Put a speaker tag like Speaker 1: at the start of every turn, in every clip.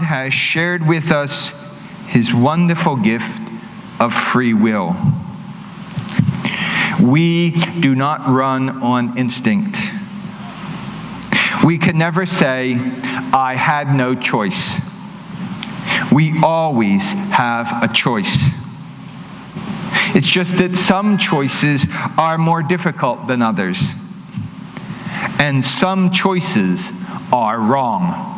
Speaker 1: God has shared with us his wonderful gift of free will. We do not run on instinct. We can never say, I had no choice. We always have a choice. It's just that some choices are more difficult than others. And some choices are wrong.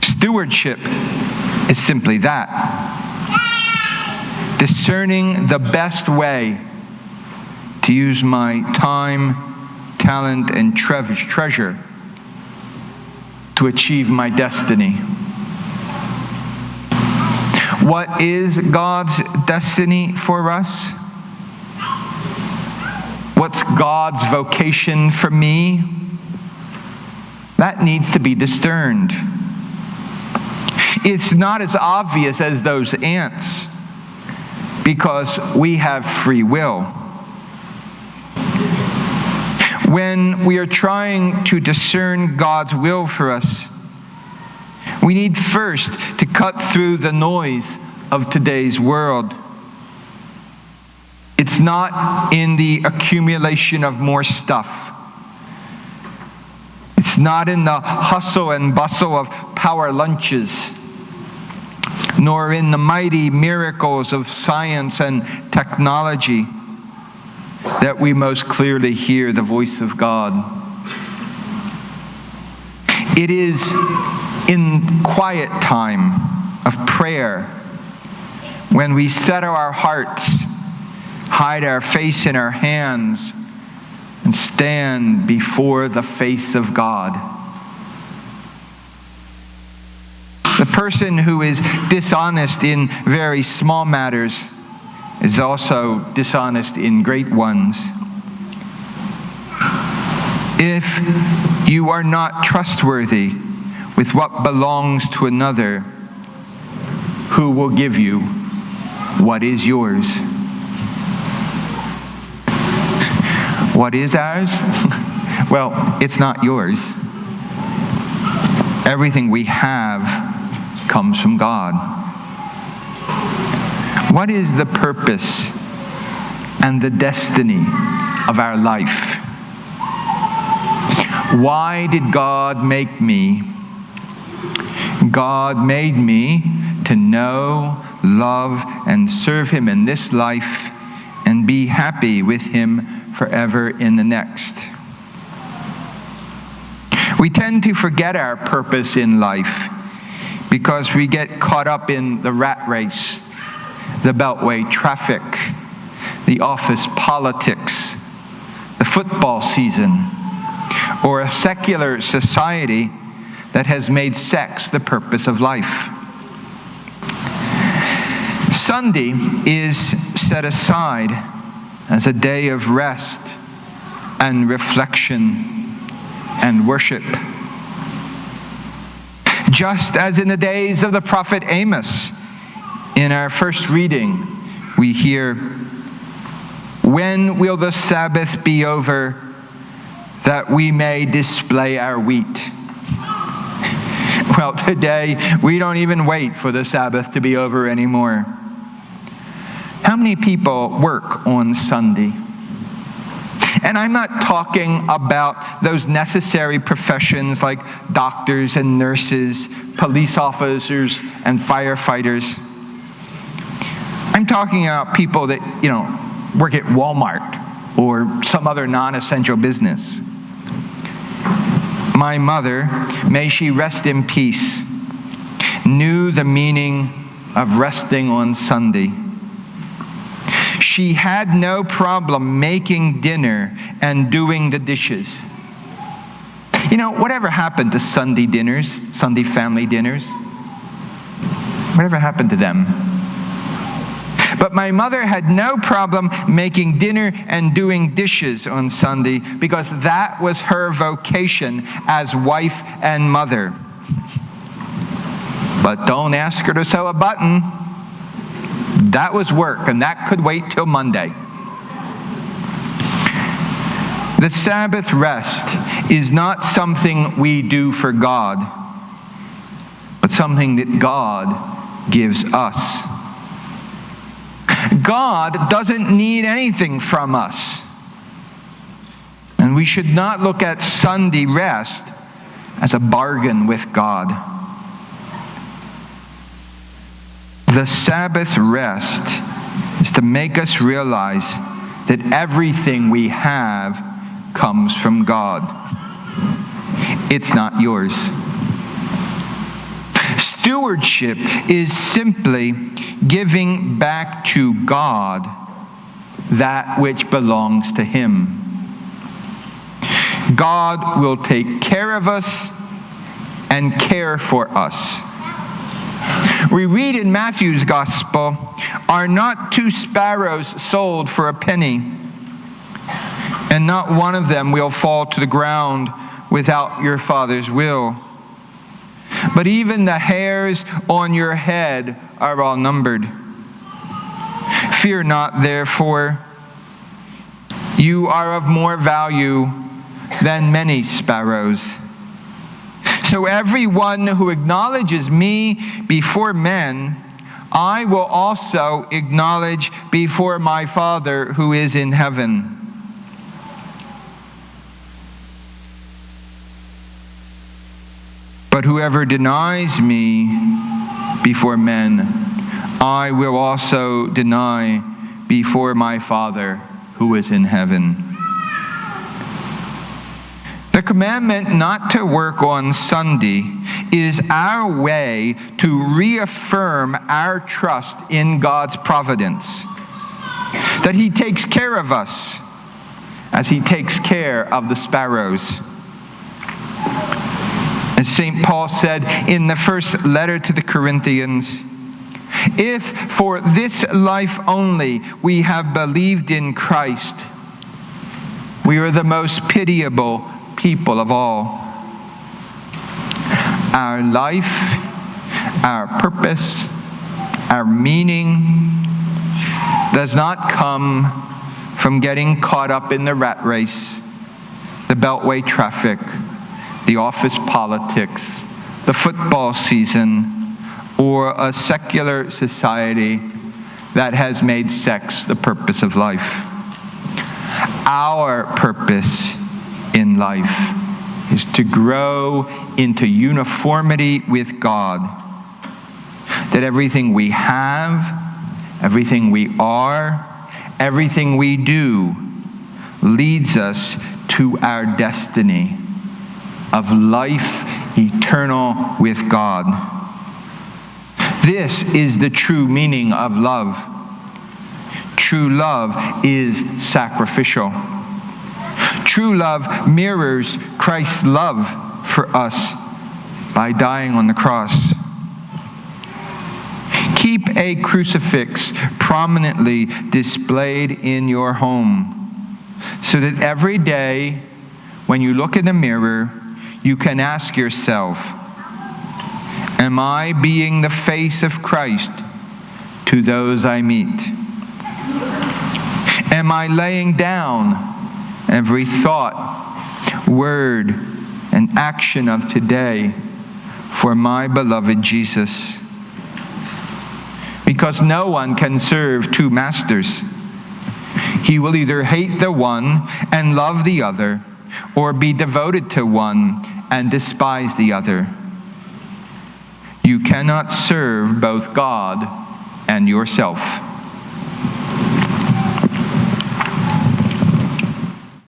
Speaker 1: Stewardship is simply that. Discerning the best way to use my time, talent, and treasure to achieve my destiny. What is God's destiny for us? What's God's vocation for me? That needs to be discerned. It's not as obvious as those ants because we have free will. When we are trying to discern God's will for us, we need first to cut through the noise of today's world. It's not in the accumulation of more stuff. It's not in the hustle and bustle of power lunches, nor in the mighty miracles of science and technology that we most clearly hear the voice of God. It is in quiet time of prayer when we settle our hearts, hide our face in our hands, and stand before the face of God. The person who is dishonest in very small matters is also dishonest in great ones. If you are not trustworthy with what belongs to another, who will give you what is yours? What is ours? Well, it's not yours. Everything we have comes from God. What is the purpose and the destiny of our life? Why did God make me? God made me to know, love, and serve him in this life and be happy with him forever in the next. We tend to forget our purpose in life because we get caught up in the rat race, the beltway traffic, the office politics, the football season, or a secular society that has made sex the purpose of life. Sunday is set aside as a day of rest and reflection and worship. Just as in the days of the prophet Amos, in our first reading, we hear, "When will the Sabbath be over, that we may display our wheat?" Well, today, we don't even wait for the Sabbath to be over anymore. How many people work on Sunday? And I'm not talking about those necessary professions like doctors and nurses, police officers and firefighters. I'm talking about people that, work at Walmart or some other non-essential business. My mother, may she rest in peace, knew the meaning of resting on Sunday. She had no problem making dinner and doing the dishes. Whatever happened to Sunday dinners, Sunday family dinners? Whatever happened to them? But my mother had no problem making dinner and doing dishes on Sunday because that was her vocation as wife and mother. But don't ask her to sew a button. That was work, and that could wait till Monday. The Sabbath rest is not something we do for God. but something that God gives us. God doesn't need anything from us. And we should not look at Sunday rest as a bargain with God. The Sabbath rest is to make us realize that everything we have comes from God. It's not yours. Stewardship is simply giving back to God that which belongs to Him. God will take care of us and care for us. We read in Matthew's Gospel, "Are not 2 sparrows sold for a penny? And not one of them will fall to the ground without your Father's will. But even the hairs on your head are all numbered. Fear not, therefore. You are of more value than many sparrows. So everyone who acknowledges me before men, I will also acknowledge before my Father who is in heaven. But whoever denies me before men, I will also deny before my Father who is in heaven." The commandment not to work on Sunday is our way to reaffirm our trust in God's providence, that He takes care of us as He takes care of the sparrows. As St. Paul said in the first letter to the Corinthians, "If for this life only we have believed in Christ, we are the most pitiable people of all." Our life, our purpose, our meaning does not come from getting caught up in the rat race, the beltway traffic, the office politics, the football season, or a secular society that has made sex the purpose of life. Our purpose in life is to grow into uniformity with God, that everything we have, everything we are, everything we do leads us to our destiny of life eternal with God. This is the true meaning of love. True love is sacrificial. True love mirrors Christ's love for us by dying on the cross. Keep a crucifix prominently displayed in your home so that every day when you look in the mirror, you can ask yourself, am I being the face of Christ to those I meet? Am I laying down every thought, word, and action of today for my beloved Jesus? Because no one can serve 2 masters. He will either hate the one and love the other, or be devoted to one and despise the other. You cannot serve both God and yourself.